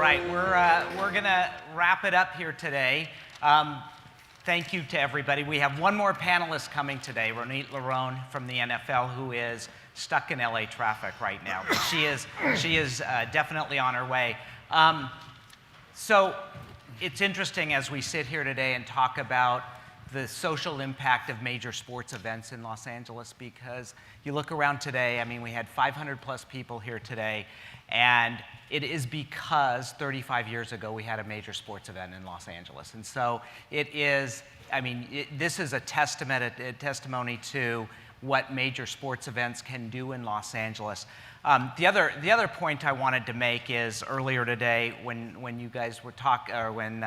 right, we're gonna wrap it up here today. Thank you to everybody. We have one more panelist coming today, Ronit Larone from the NFL, who is stuck in LA traffic right now. But she is definitely on her way. So it's interesting as we sit here today and talk about the social impact of major sports events in Los Angeles, because you look around today, I mean, we had 500 plus people here today, and it is because 35 years ago we had a major sports event in Los Angeles. And so it is, I mean, this is a testimony to what major sports events can do in Los Angeles. The other point I wanted to make is earlier today when you guys were talking, or when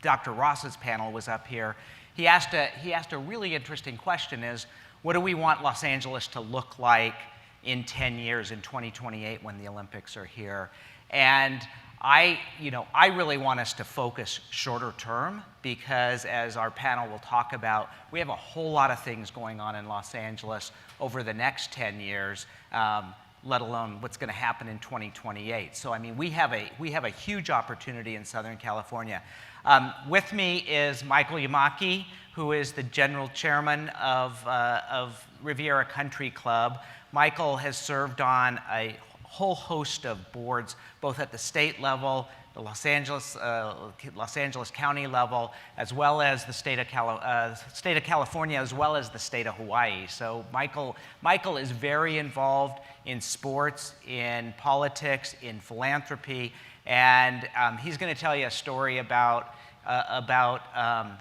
Dr. Ross's panel was up here, he asked a really interesting question: is what do we want Los Angeles to look like in 10 years, in 2028, when the Olympics are here? And I really want us to focus shorter term, because as our panel will talk about, we have a whole lot of things going on in Los Angeles over the next 10 years, let alone what's going to happen in 2028. So I mean, we have a huge opportunity in Southern California. With me is Michael Yamaki, who is the general chairman of Riviera Country Club. Michael has served on a whole host of boards, both at the state level, the Los Angeles County level, as well as the state of California, as well as the state of Hawaii. So Michael is very involved in sports, in politics, in philanthropy, and he's going to tell you a story about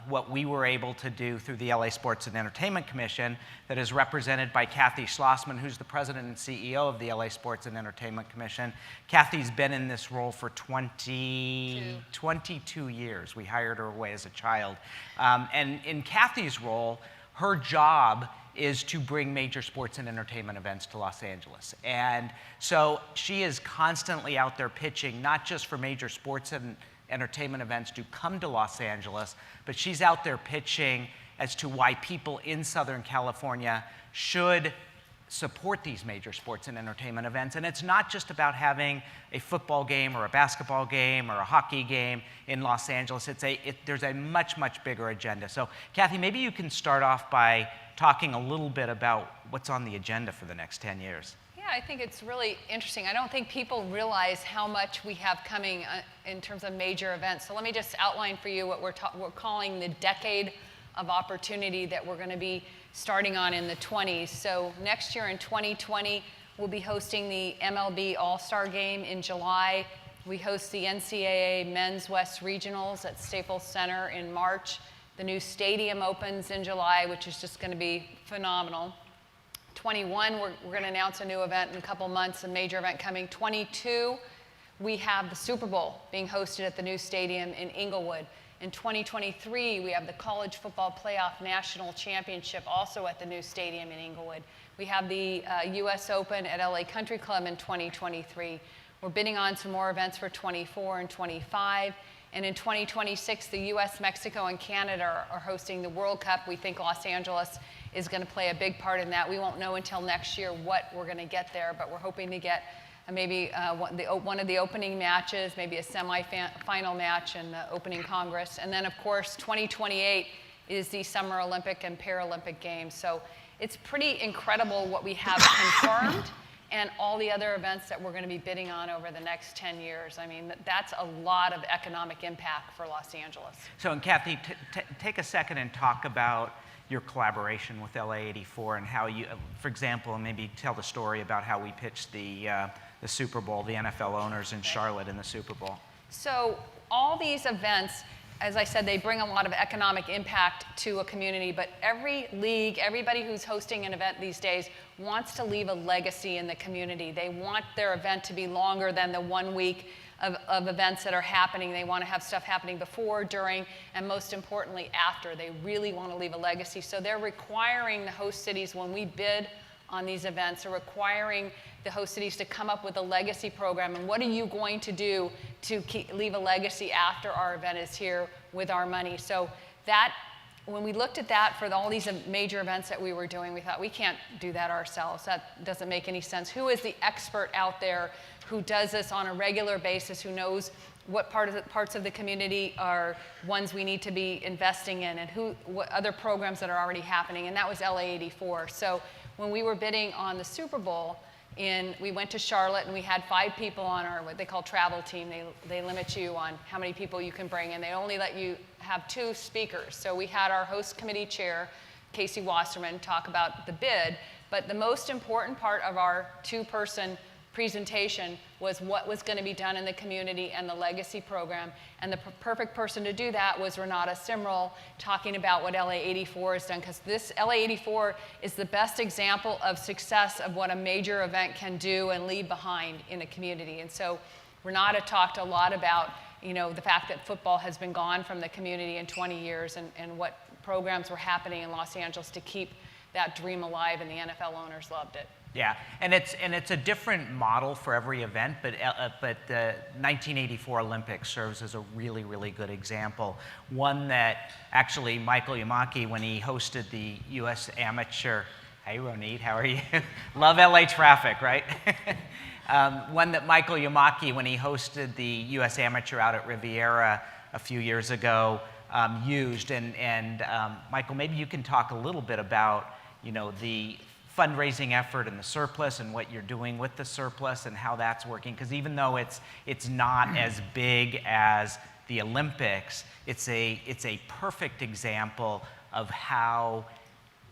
what we were able to do through the LA Sports and Entertainment Commission, that is represented by Kathy Schlossman, who's the president and CEO of the LA Sports and Entertainment Commission. Kathy's been in this role for 22 years. We hired her away as a child. And in Kathy's role, her job is to bring major sports and entertainment events to Los Angeles. And so she is constantly out there pitching, not just for major sports and entertainment events to come to Los Angeles, but she's out there pitching as to why people in Southern California should support these major sports and entertainment events. And it's not just about having a football game or a basketball game or a hockey game in Los Angeles. There's a much, much bigger agenda. So Kathy, maybe you can start off by talking a little bit about what's on the agenda for the next 10 years. Yeah, I think it's really interesting. I don't think people realize how much we have coming in terms of major events. So let me just outline for you what we're calling the decade of opportunity that we're going to be starting on in the 20s. So next year in 2020, we'll be hosting the MLB All-Star Game in July. We host the NCAA Men's West Regionals at Staples Center in March. The new stadium opens in July, which is just going to be phenomenal. 21, we're going to announce a new event in a couple months, a major event coming. 22, we have the Super Bowl being hosted at the new stadium in Inglewood. In 2023, we have the College Football Playoff National Championship also at the new stadium in Inglewood. We have the US Open at LA Country Club in 2023. We're bidding on some more events for 24 and 25. And in 2026, the US, Mexico, and Canada are hosting the World Cup. We think Los Angeles is going to play a big part in that. We won't know until next year what we're going to get there, but we're hoping to get maybe one of the opening matches, maybe a semi-final match in the opening Congress. And then, of course, 2028 is the Summer Olympic and Paralympic Games. So it's pretty incredible what we have confirmed and all the other events that we're going to be bidding on over the next 10 years. I mean, that's a lot of economic impact for Los Angeles. So, and Kathy, take a second and talk about your collaboration with LA84 and how you, for example, maybe tell the story about how we pitched the Super Bowl, the NFL owners in Charlotte in the Super Bowl. So all these events, as I said, they bring a lot of economic impact to a community, but every league, everybody who's hosting an event these days wants to leave a legacy in the community. They want their event to be longer than the 1 week of events that are happening. They want to have stuff happening before, during, and most importantly, after. They really want to leave a legacy. So they're requiring the host cities, when we bid on these events, are requiring the host cities to come up with a legacy program. And what are you going to do to leave a legacy after our event is here with our money? So that, when we looked at that for all these major events that we were doing, we thought we can't do that ourselves. That doesn't make any sense. Who is the expert out there who does this on a regular basis, who knows what parts of the community are ones we need to be investing in, and what other programs that are already happening, and that was LA84. So when we were bidding on the Super Bowl, we went to Charlotte, and we had 5 people on our, what they call travel team. They limit you on how many people you can bring, and they only let you have 2 speakers. So we had our host committee chair, Casey Wasserman, talk about the bid, but the most important part of our 2-person presentation was what was going to be done in the community and the legacy program. And the perfect person to do that was Renata Simrel, talking about what LA84 has done, because this LA84 is the best example of success of what a major event can do and leave behind in a community. And so Renata talked a lot about, you know, the fact that football has been gone from the community in 20 years and what programs were happening in Los Angeles to keep that dream alive, and the NFL owners loved it. Yeah, and it's a different model for every event, but the 1984 Olympics serves as a really, really good example. One that actually Michael Yamaki, when he hosted the U.S. Amateur, hey Ronit, how are you? Love LA traffic, right? One that Michael Yamaki, when he hosted the U.S. Amateur out at Riviera a few years ago, used. And Michael, maybe you can talk a little bit about, you know, the fundraising effort and the surplus and what you're doing with the surplus and how that's working, because even though it's not as big as the Olympics, it's a perfect example of how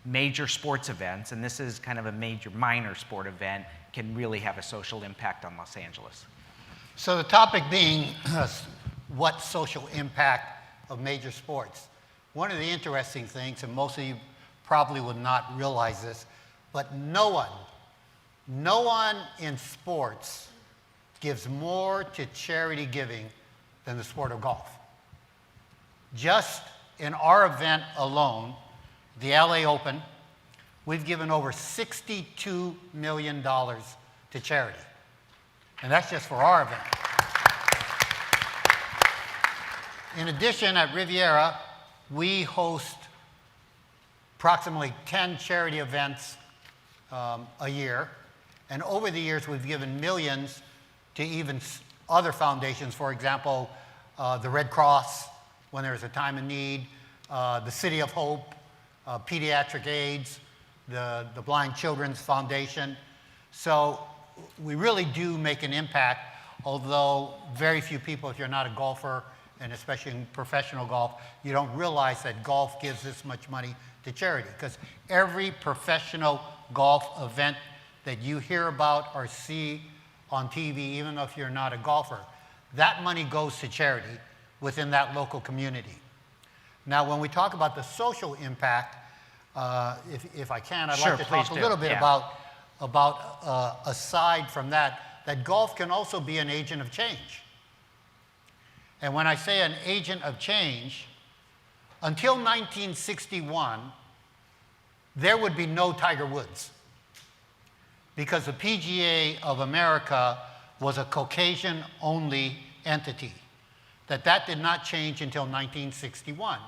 major sports events, and this is kind of a major minor sport event, can really have a social impact on Los Angeles. So the topic being what social impact of major sports. One of the interesting things, and most of you probably would not realize this, but no one in sports gives more to charity giving than the sport of golf. Just in our event alone, the LA Open, we've given over $62 million to charity. And that's just for our event. In addition, at Riviera, we host approximately 10 charity events a year. And over the years, we've given millions to even other foundations. For example, the Red Cross, when there's a time of need, the City of Hope, Pediatric AIDS, the Blind Children's Foundation. So we really do make an impact, although very few people, if you're not a golfer, and especially in professional golf, you don't realize that golf gives this much money to charity, because every professional golf event that you hear about or see on TV, even if you're not a golfer, that money goes to charity within that local community. Now, when we talk about the social impact, if I can, I'd like to talk a little bit about aside from that golf can also be an agent of change. And when I say an agent of change, until 1961, there would be no Tiger Woods, because the PGA of America was a Caucasian-only entity. That did not change until 1961.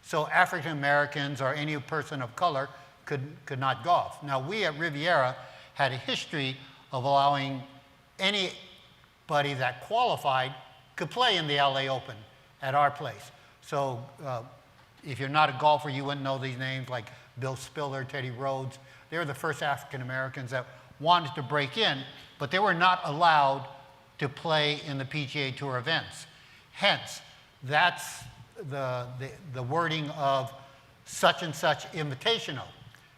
So African Americans or any person of color could not golf. Now, we at Riviera had a history of allowing anybody that qualified could play in the LA Open at our place. So if you're not a golfer, you wouldn't know these names, like Bill Spiller, Teddy Rhodes. They were the first African Americans that wanted to break in, but they were not allowed to play in the PGA Tour events. Hence, that's the wording of such and such invitational,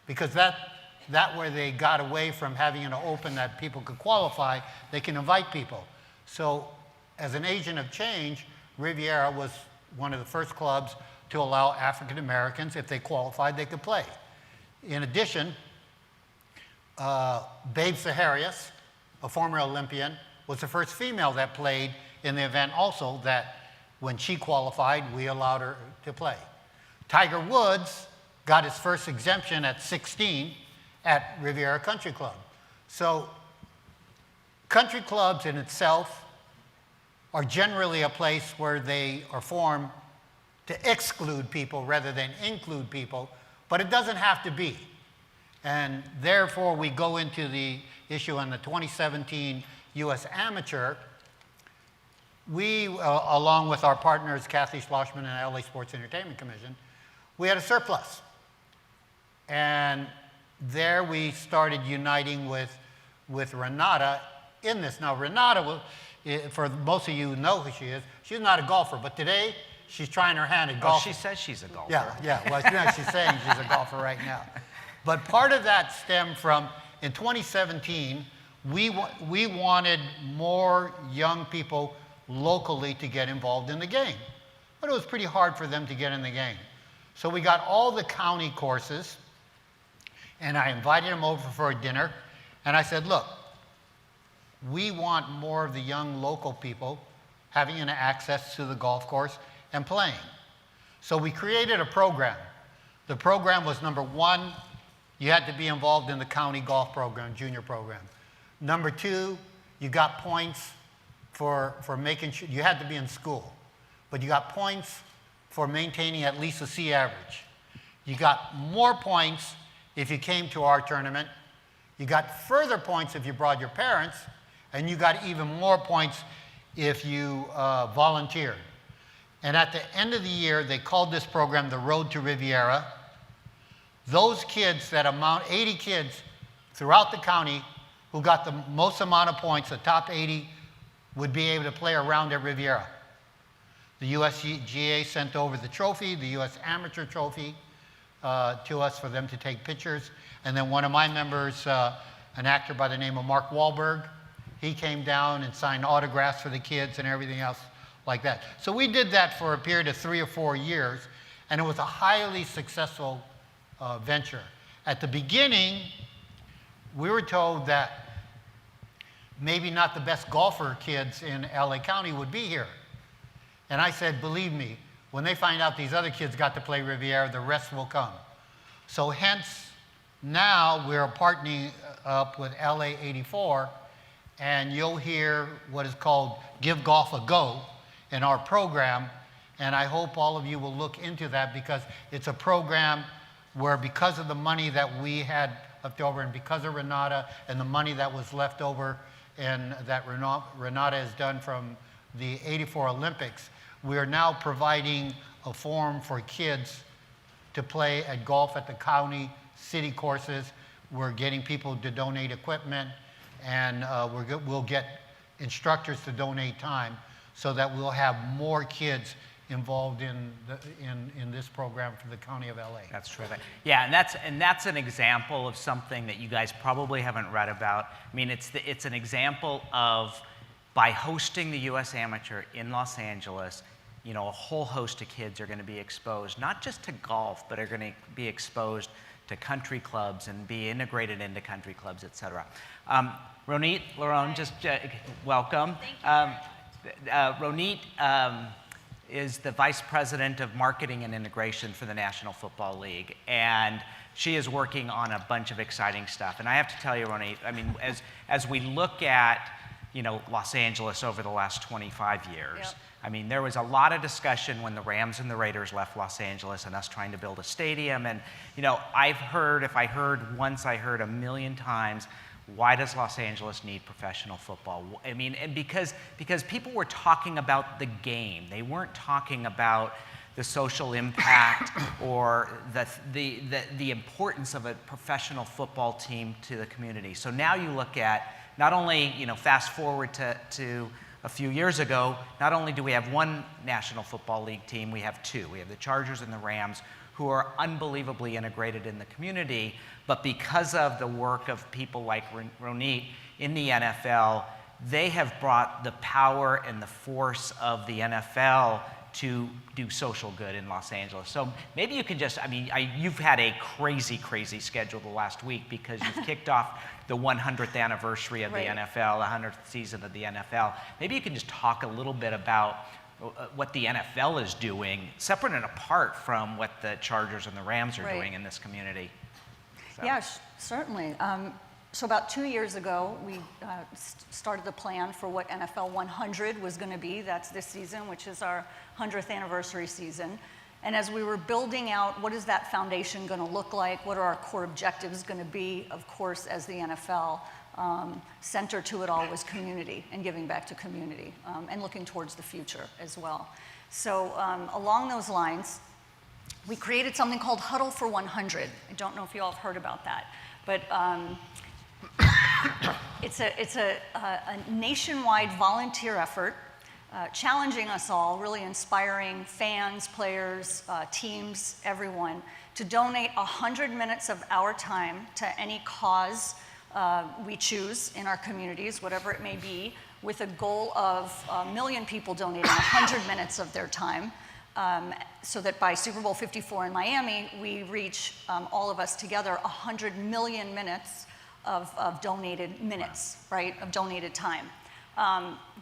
because that way they got away from having an open that people could qualify. They can invite people. So as an agent of change, Riviera was one of the first clubs to allow African Americans, if they qualified, they could play. In addition, Babe Saharias, a former Olympian, was the first female that played in the event also, that when she qualified, we allowed her to play. Tiger Woods got his first exemption at 16 at Riviera Country Club. So country clubs in itself are generally a place where they are formed to exclude people rather than include people, but it doesn't have to be. And therefore, we go into the issue on the 2017 U.S. Amateur, we, along with our partners, Kathy Schlossman and LA Sports Entertainment Commission, we had a surplus. And there we started uniting with Renata in this. Now, Renata, for most of you who know who she is, she's not a golfer, but today she's trying her hand at golf. Oh, she says she's a golfer. Yeah. Well, she's saying she's a golfer right now. But part of that stemmed from, in 2017, we wanted more young people locally to get involved in the game. But it was pretty hard for them to get in the game. So we got all the county courses, and I invited them over for a dinner, and I said, look, we want more of the young local people having an access to the golf course and playing. So we created a program. The program was, number one, you had to be involved in the county golf program, junior program. Number two, you got points for making sure, you had to be in school, but you got points for maintaining at least a C average. You got more points if you came to our tournament. You got further points if you brought your parents, and you got even more points if you volunteered. And at the end of the year, they called this program the Road to Riviera. Those kids, that amount, 80 kids throughout the county who got the most amount of points, the top 80, would be able to play around at Riviera. The USGA sent over the trophy, the U.S. Amateur trophy, to us for them to take pictures. And then one of my members, an actor by the name of Mark Wahlberg, he came down and signed autographs for the kids and everything else like that. So we did that for a period of 3 or 4 years, and it was a highly successful venture. At the beginning, we were told that maybe not the best golfer kids in LA County would be here. And I said, believe me, when they find out these other kids got to play Riviera, the rest will come. So hence, now we're partnering up with LA84, and you'll hear what is called Give Golf a Go in our program. And I hope all of you will look into that, because it's a program where, because of the money that we had left over, and because of Renata and the money that was left over and that Renata has done from the '84 Olympics, we are now providing a forum for kids to play at golf at the county, city courses. We're getting people to donate equipment, and we'll get instructors to donate time, so that we'll have more kids involved in this program for the County of LA. That's terrific. Yeah, and that's an example of something that you guys probably haven't read about. I mean, it's an example of, by hosting the U.S. Amateur in Los Angeles, you know, a whole host of kids are going to be exposed, not just to golf, but are going to be exposed to country clubs and be integrated into country clubs, et cetera. Ronit Lerone, just welcome. Thank you. Ronit is the Vice President of Marketing and Integration for the National Football League, and she is working on a bunch of exciting stuff. And I have to tell you, Ronit, I mean, as we look at, you know, Los Angeles over the last 25 years, Yep. I mean, there was a lot of discussion when the Rams and the Raiders left Los Angeles and us trying to build a stadium. And, you know, I've heard, if I heard once, I heard a million times, why does Los Angeles need professional football? I mean, and because people were talking about the game. They weren't talking about the social impact or the importance of a professional football team to the community. So now you look at, not only, you know, fast forward to a few years ago, not only do we have one National Football League team, we have two. We have the Chargers and the Rams, who are unbelievably integrated in the community, but because of the work of people like Ronit in the NFL, they have brought the power and the force of the NFL to do social good in Los Angeles. So maybe you can just, I mean, you've had a crazy, crazy schedule the last week, because you've kicked off the 100th anniversary of Right. the NFL, the 100th season of the NFL. Maybe you can just talk a little bit about what the NFL is doing, separate and apart from what the Chargers and the Rams are Right. doing in this community. So. Yeah, certainly. So about 2 years ago, we started the plan for what NFL 100 was going to be. That's this season, which is our 100th anniversary season. And as we were building out, what is that foundation going to look like? What are our core objectives going to be? Of course, as the NFL, center to it all was community and giving back to community and looking towards the future as well. So along those lines, we created something called Huddle for 100. I don't know if you all have heard about that, but it's a nationwide volunteer effort challenging us all, really inspiring fans, players, teams, everyone, to donate 100 minutes of our time to any cause we choose in our communities, whatever it may be, with a goal of 1 million people donating 100 minutes of their time, so that by Super Bowl 54 in Miami, we reach, all of us together, 100 million minutes of donated minutes, right, of donated time.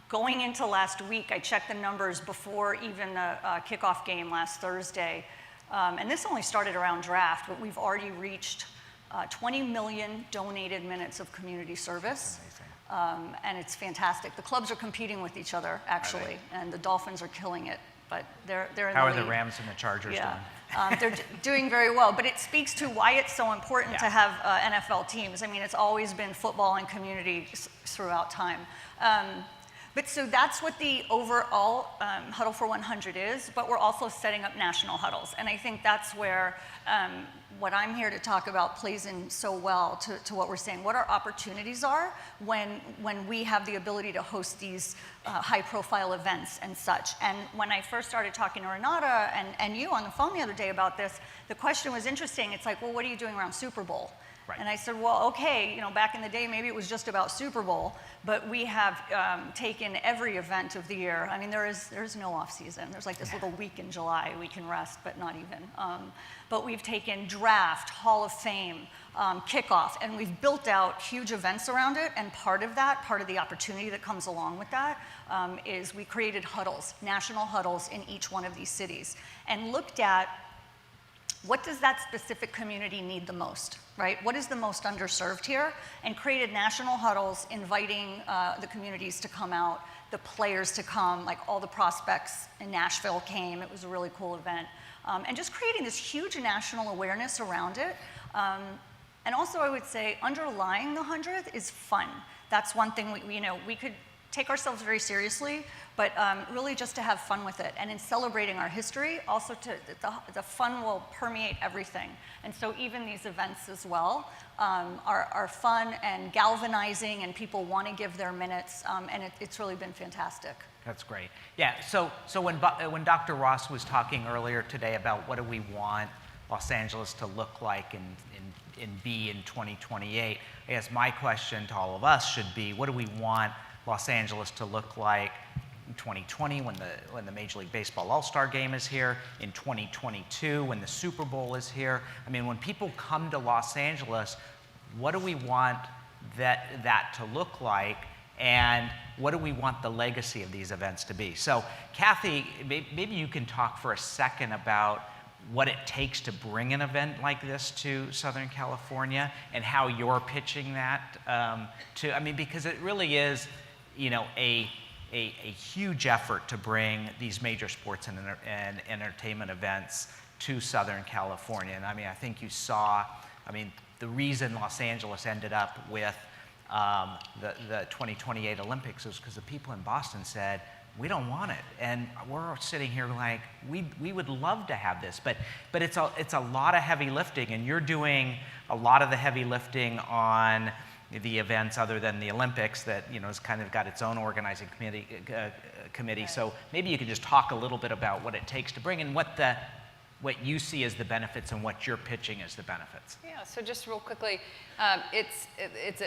Going into last week, I checked the numbers before even the kickoff game last Thursday, and this only started around draft, but we've already reached 20 million donated minutes of community service, and it's fantastic. The clubs are competing with each other, actually, and the Dolphins are killing it, but they're in the lead. How are the Rams and the Chargers doing? They're doing very well, but it speaks to why it's so important to have NFL teams. I mean, it's always been football and community throughout time. But so that's what the overall Huddle for 100 is, but we're also setting up national huddles. And I think that's where what I'm here to talk about plays in so well to what we're saying, what our opportunities are when we have the ability to host these high-profile events and such. And when I first started talking to Renata and you on the phone the other day about this, the question was interesting. It's like, well, what are you doing around Super Bowl? Right. And I said, well, okay, you know, back in the day, maybe it was just about Super Bowl, but we have taken every event of the year. I mean, there's no off season. There's like this little week in July we can rest, but not even. But we've taken draft, Hall of Fame, kickoff, and we've built out huge events around it. And part of the opportunity that comes along with that is we created huddles, national huddles in each one of these cities, and looked at what does that specific community need the most, right? What is the most underserved here? And created national huddles inviting the communities to come out, the players to come, like all the prospects in Nashville came. It was a really cool event. And just creating this huge national awareness around it. And also I would say underlying the 100th is fun. That's one thing we could take ourselves very seriously, but really just to have fun with it. And in celebrating our history, also the fun will permeate everything. And so even these events as well are fun and galvanizing, and people want to give their minutes, and it's really been fantastic. That's great. Yeah, so when Dr. Ross was talking earlier today about what do we want Los Angeles to look like and be in 2028, I guess my question to all of us should be, what do we want Los Angeles to look like in 2020 when the Major League Baseball All-Star Game is here, in 2022 when the Super Bowl is here? I mean, when people come to Los Angeles, what do we want that to look like, and what do we want the legacy of these events to be? So, Kathy, maybe you can talk for a second about what it takes to bring an event like this to Southern California and how you're pitching that because it really is, a huge effort to bring these major sports and entertainment events to Southern California. And I think you saw, the reason Los Angeles ended up with the 2028 Olympics is because the people in Boston said, we don't want it. And we're sitting here like, we would love to have this, but it's a lot of heavy lifting, and you're doing a lot of the heavy lifting on the events other than the Olympics that, has kind of got its own organizing committee. So maybe you could just talk a little bit about what it takes to bring and what you see as the benefits and what you're pitching as the benefits. Yeah, so just real quickly, it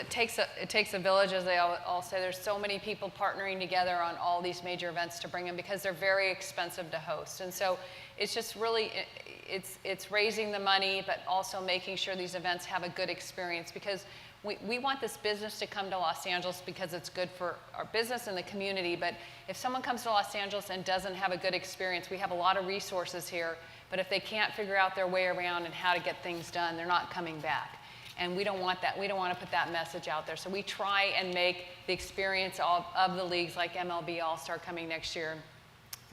takes a village, as they all say. There's so many people partnering together on all these major events to bring them because they're very expensive to host. And so it's just really, it's raising the money, but also making sure these events have a good experience, because we want this business to come to Los Angeles because it's good for our business and the community. But if someone comes to Los Angeles and doesn't have a good experience, we have a lot of resources here, but if they can't figure out their way around and how to get things done, they're not coming back. And we don't want that. We don't want to put that message out there. So we try and make the experience of the leagues, like MLB All-Star coming next year,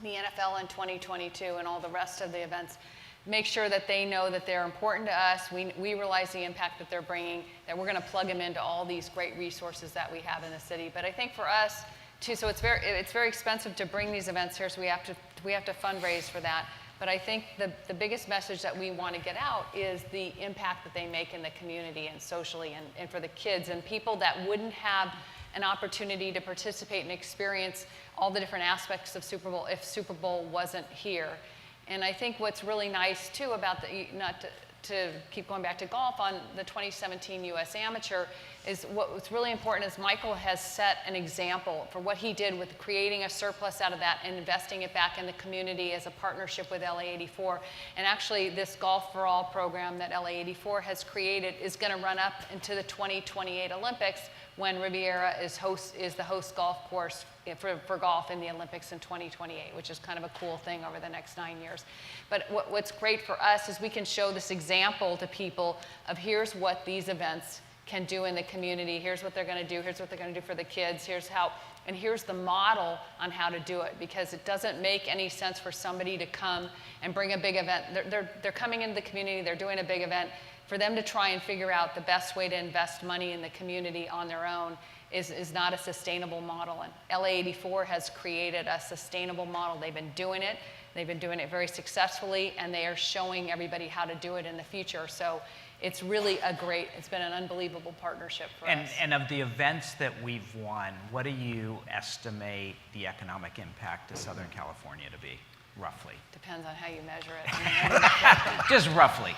the NFL in 2022, and all the rest of the events, make sure that they know that they're important to us. We realize the impact that they're bringing, that we're going to plug them into all these great resources that we have in the city. But I think for us, too, so it's very expensive to bring these events here, so we have to fundraise for that. But I think the biggest message that we want to get out is the impact that they make in the community and socially and for the kids and people that wouldn't have an opportunity to participate and experience all the different aspects of Super Bowl if Super Bowl wasn't here. And I think what's really nice too about not to keep going back to golf, on the 2017 U.S. Amateur, is what's really important is Michael has set an example for what he did with creating a surplus out of that and investing it back in the community as a partnership with LA84. And actually this Golf for All program that LA84 has created is going to run up into the 2028 Olympics, when Riviera is the host golf course for golf in the Olympics in 2028, which is kind of a cool thing over the next 9 years. But what's great for us is we can show this example to people of here's what these events can do in the community, here's what they're going to do, here's what they're going to do for the kids, and here's the model on how to do it, because it doesn't make any sense for somebody to come and bring a big event. They're coming into the community, they're doing a big event. For them to try and figure out the best way to invest money in the community on their own is not a sustainable model. And LA84 has created a sustainable model. They've been doing it very successfully, and they are showing everybody how to do it in the future. So it's really it's been an unbelievable partnership for us. And of the events that we've won, what do you estimate the economic impact to Southern California to be, roughly? Depends on how you measure it. Just roughly.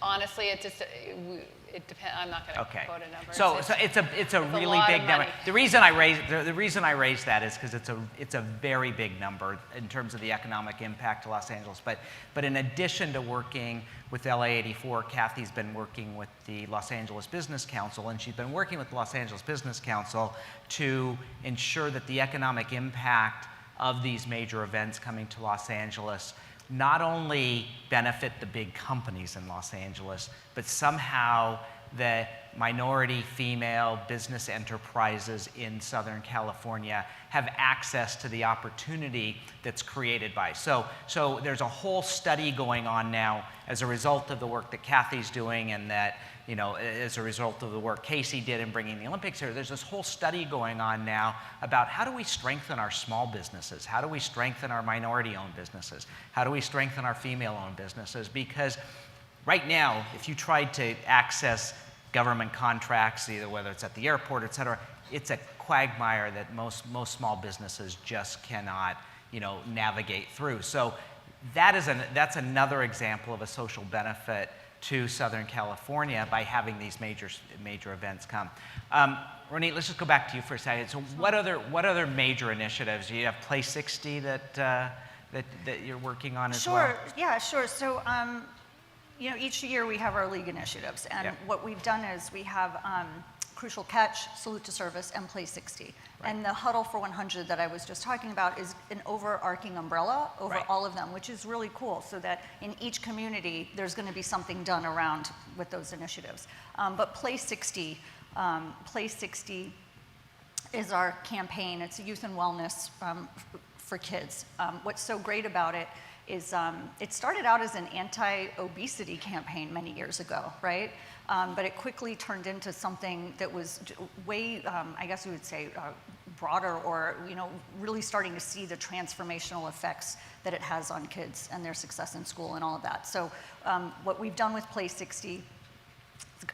Honestly, it depends. I'm not going to quote a number. So it's a really big number. The reason I raise that is because it's a very big number in terms of the economic impact to Los Angeles. But in addition to working with LA84, Kathy's been working with the Los Angeles Business Council, and she's been working with the Los Angeles Business Council to ensure that the economic impact of these major events coming to Los Angeles not only benefit the big companies in Los Angeles, but somehow the minority female business enterprises in Southern California have access to the opportunity that's created by. So there's a whole study going on now as a result of the work that Kathy's doing, and that, you know, as a result of the work Casey did in bringing the Olympics here. There's this whole study going on now about how do we strengthen our small businesses? How do we strengthen our minority-owned businesses? How do we strengthen our female-owned businesses? Because right now, if you tried to access government contracts, either whether it's at the airport, et cetera, it's a quagmire that most small businesses just cannot, you know, navigate through. So that's another example of a social benefit to Southern California by having these major events come. Ronit, let's just go back to you for a second. So what other major initiatives? You have Play 60 that you're working on as well? Sure, yeah, sure. So, you know, each year we have our league initiatives, and what we've done is we have Crucial Catch, Salute to Service, and Play 60. Right. And the Huddle for 100 that I was just talking about is an overarching umbrella over all of them, which is really cool, so that in each community there's going to be something done around with those initiatives. But Play 60 is our campaign. It's youth and wellness for kids. What's so great about it is it started out as an anti-obesity campaign many years ago, right? But it quickly turned into something that was way, I guess we would say, broader, or, you know, really starting to see the transformational effects that it has on kids and their success in school and all of that. So what we've done with Play 60,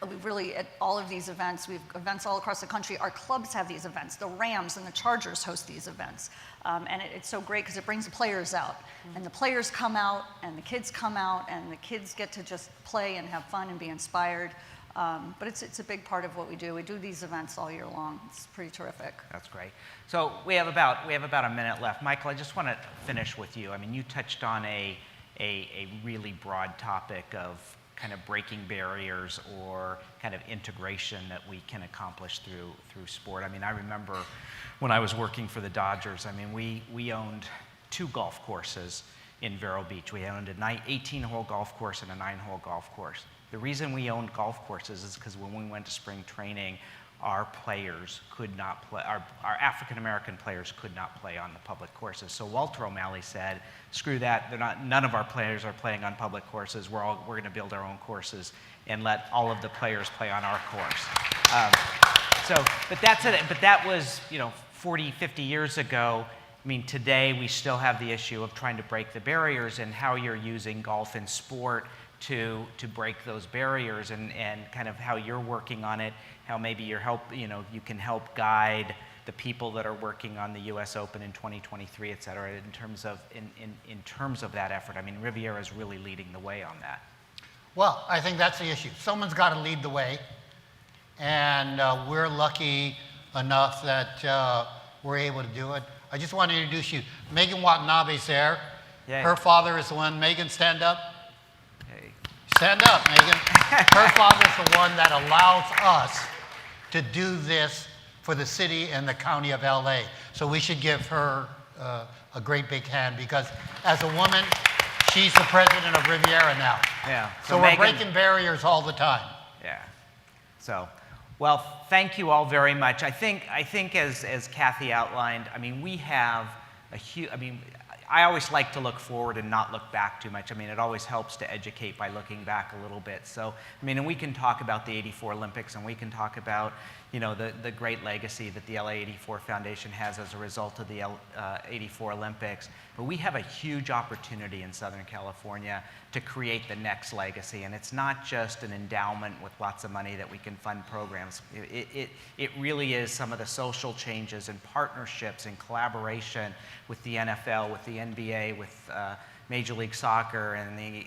we've really, at all of these events, we have events all across the country. Our clubs have these events. The Rams and the Chargers host these events. And it's so great because it brings the players out. And the players come out, and the kids come out, and the kids get to just play and have fun and be inspired. But it's a big part of what we do. We do these events all year long. It's pretty terrific. That's great. So we have about a minute left. Michael, I just want to finish with you. I mean, you touched on a really broad topic of kind of breaking barriers or kind of integration that we can accomplish through sport. I mean, I remember when I was working for the Dodgers, I mean, we owned 2 golf courses in Vero Beach. We owned an 18-hole golf course and a 9-hole golf course. The reason we owned golf courses is because when we went to spring training, our players could not play, our African-American players could not play on the public courses. So Walter O'Malley said, screw that, none of our players are playing on public courses, we're going to build our own courses and let all of the players play on our course. But that was, 40, 50 years ago. I mean, today we still have the issue of trying to break the barriers and how you're using golf and sport to break those barriers, and kind of how you're working on it, how maybe you can help guide the people that are working on the U.S. Open in 2023, et cetera, in terms of that effort. I mean, Riviera is really leading the way on that. Well, I think that's the issue. Someone's got to lead the way, and we're lucky enough that we're able to do it. I just want to introduce you. Megan Watanabe's there. Yay. Her father is the one. Megan, stand up. Hey. Stand up, Megan. Her father's the one that allows us to do this for the city and the county of LA. So we should give her a great big hand, because as a woman, she's the president of Riviera now. Yeah. So we're breaking barriers all the time. Yeah. So, well, thank you all very much. I think as Kathy outlined, I mean, we have a huge, I always like to look forward and not look back too much. I mean, it always helps to educate by looking back a little bit. So, and we can talk about the '84 Olympics, and we can talk about, the great legacy that the LA84 Foundation has as a result of the '84 Olympics. But we have a huge opportunity in Southern California to create the next legacy. And it's not just an endowment with lots of money that we can fund programs. It really is some of the social changes and partnerships and collaboration with the NFL, with the NBA, with Major League Soccer, and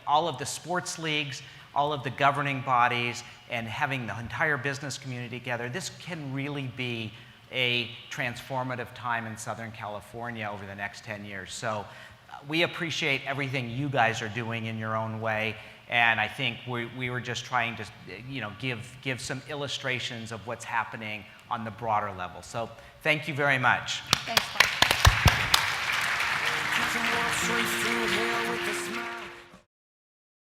all of the sports leagues, all of the governing bodies, and having the entire business community together. This can really be a transformative time in Southern California over the next 10 years. So we appreciate everything you guys are doing in your own way, and I think we were just trying to give some illustrations of what's happening on the broader level. So thank you very much. Thanks, Mike.